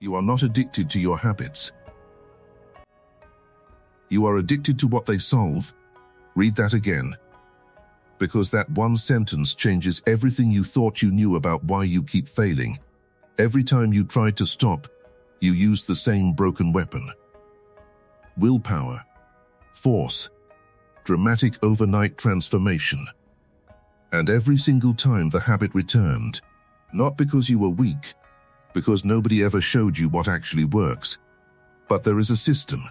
You are not addicted to your habits. You are addicted to what they solve. Read that again. Because that one sentence changes everything you thought you knew about why you keep failing. Every time you tried to stop, you used the same broken weapon. Willpower, force, dramatic overnight transformation. And every single time the habit returned, not because you were weak, because nobody ever showed you what actually works, but there is a system,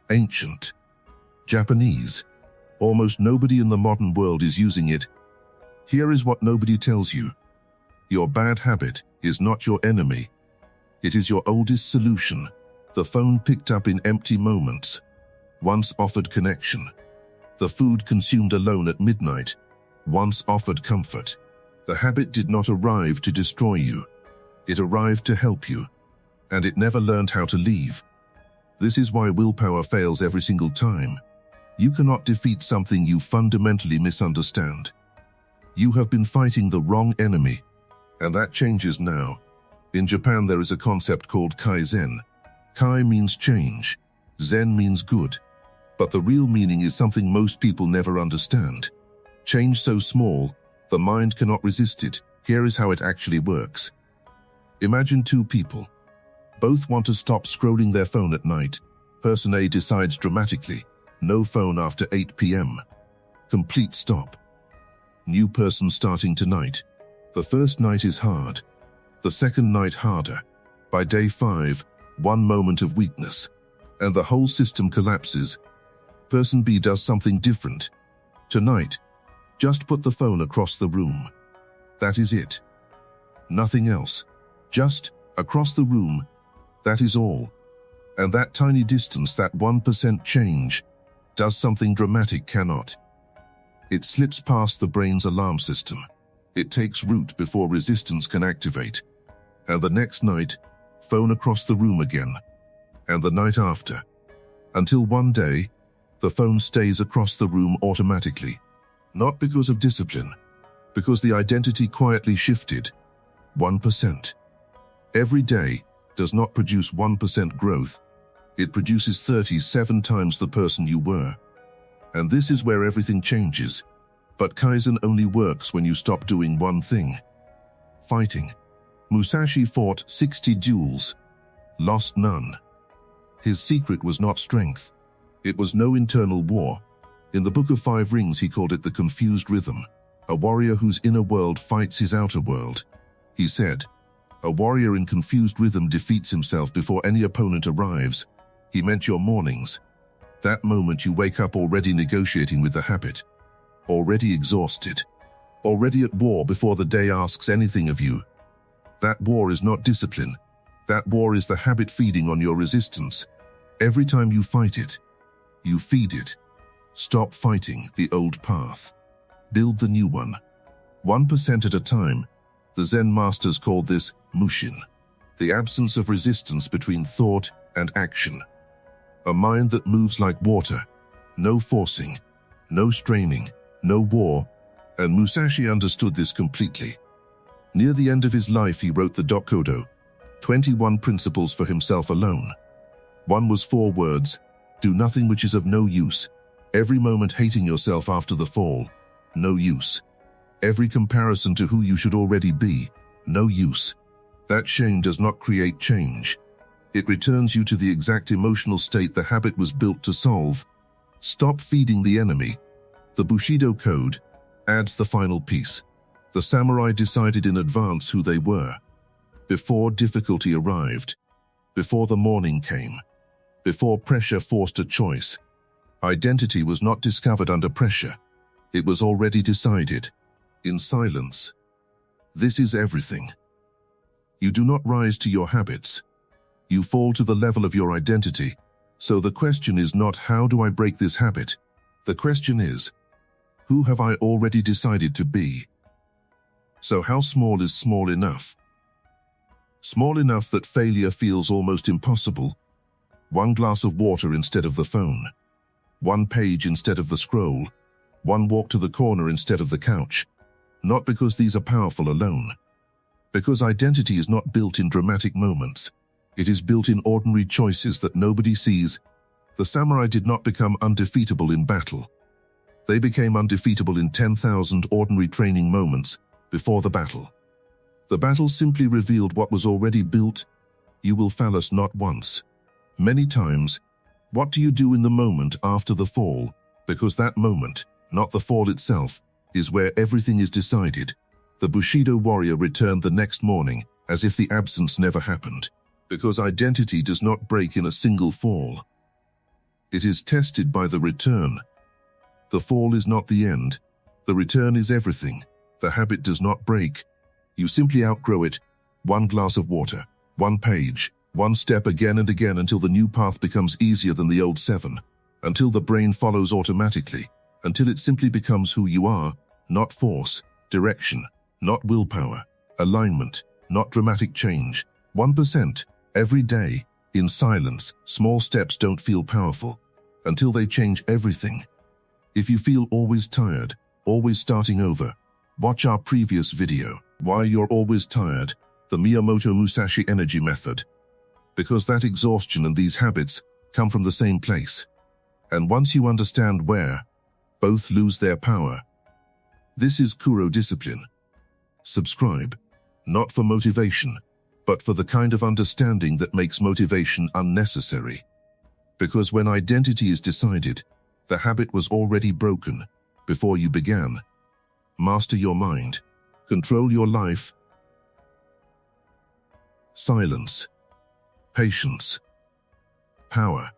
ancient, Japanese. Almost nobody in the modern world is using it. Here is what nobody tells you. Your bad habit is not your enemy. It is your oldest solution, the phone picked up in empty moments, once offered connection. The food consumed alone at midnight, once offered comfort. The habit did not arrive to destroy you. It arrived to help you, and it never learned how to leave. This is why willpower fails every single time. You cannot defeat something you fundamentally misunderstand. You have been fighting the wrong enemy, and that changes now. In Japan, there is a concept called Kaizen. Kai means change, Zen means good. But the real meaning is something most people never understand. Change so small, the mind cannot resist it. Here is how it actually works. Imagine two people. Both want to stop scrolling their phone at night. Person A decides dramatically, no phone after 8 p.m. Complete stop. New person starting tonight. The first night is hard. The second night harder. By day 5, one moment of weakness, and the whole system collapses. Person B does something different. Tonight, just put the phone across the room. That is it. Nothing else. Just across the room. That is all. And that tiny distance, that 1% change, does something dramatic cannot. It slips past the brain's alarm system. It takes root before resistance can activate. And the next night, phone across the room again. And the night after. Until one day, the phone stays across the room automatically. Not because of discipline, because the identity quietly shifted. 1%. Every day does not produce 1% growth. It produces 37 times the person you were. And this is where everything changes. But Kaizen only works when you stop doing one thing. Fighting. Musashi fought 60 duels, lost none. His secret was not strength. It was no internal war. In the Book of Five Rings, he called it the confused rhythm, a warrior whose inner world fights his outer world. He said, a warrior in confused rhythm defeats himself before any opponent arrives. He meant your mornings. That moment you wake up already negotiating with the habit, already exhausted, already at war before the day asks anything of you. That war is not discipline. That war is the habit feeding on your resistance. Every time you fight it, you feed it. Stop fighting the old path. Build the new one. 1% at a time. The Zen masters called this Mushin, the absence of resistance between thought and action. A mind that moves like water. No forcing, no straining, no war. And Musashi understood this completely. Near the end of his life, he wrote the Dokkodo, 21 principles for himself alone. One was 4 words: do nothing which is of no use. Every moment hating yourself after the fall, no use. Every comparison to who you should already be, no use. That shame does not create change. It returns you to the exact emotional state the habit was built to solve. Stop feeding the enemy. The Bushido code adds the final piece. The samurai decided in advance who they were. Before difficulty arrived. Before the morning came. Before pressure forced a choice. Identity was not discovered under pressure. It was already decided. In silence. This is everything. You do not rise to your habits. You fall to the level of your identity. So the question is not, how do I break this habit? The question is, who have I already decided to be? So how small is small enough? Small enough that failure feels almost impossible. 1 glass of water instead of the phone. 1 page instead of the scroll. 1 walk to the corner instead of the couch. Not because these are powerful alone. Because identity is not built in dramatic moments. It is built in ordinary choices that nobody sees. The samurai did not become undefeatable in battle. They became undefeatable in 10,000 ordinary training moments before the battle. The battle simply revealed what was already built. You will fail us not once, many times. What do you do in the moment after the fall? Because that moment, not the fall itself, is where everything is decided. The Bushido warrior returned the next morning, as if the absence never happened, because identity does not break in a single fall. It is tested by the return. The fall is not the end. The return is everything. The habit does not break. You simply outgrow it. One glass of water, one page, one step again and again until the new path becomes easier than the old 7. Until the brain follows automatically. Until it simply becomes who you are, not force, direction, not willpower, alignment, not dramatic change. 1%, every day, in silence. Small steps don't feel powerful until they change everything. If you feel always tired, always starting over, watch our previous video, Why You're Always Tired, the Miyamoto Musashi energy method. Because that exhaustion and these habits come from the same place. And once you understand where, both lose their power. This is Kuro discipline. Subscribe, not for motivation, but for the kind of understanding that makes motivation unnecessary. Because when identity is decided, the habit was already broken before you began. Master your mind. Control your life. Silence. Patience. Power.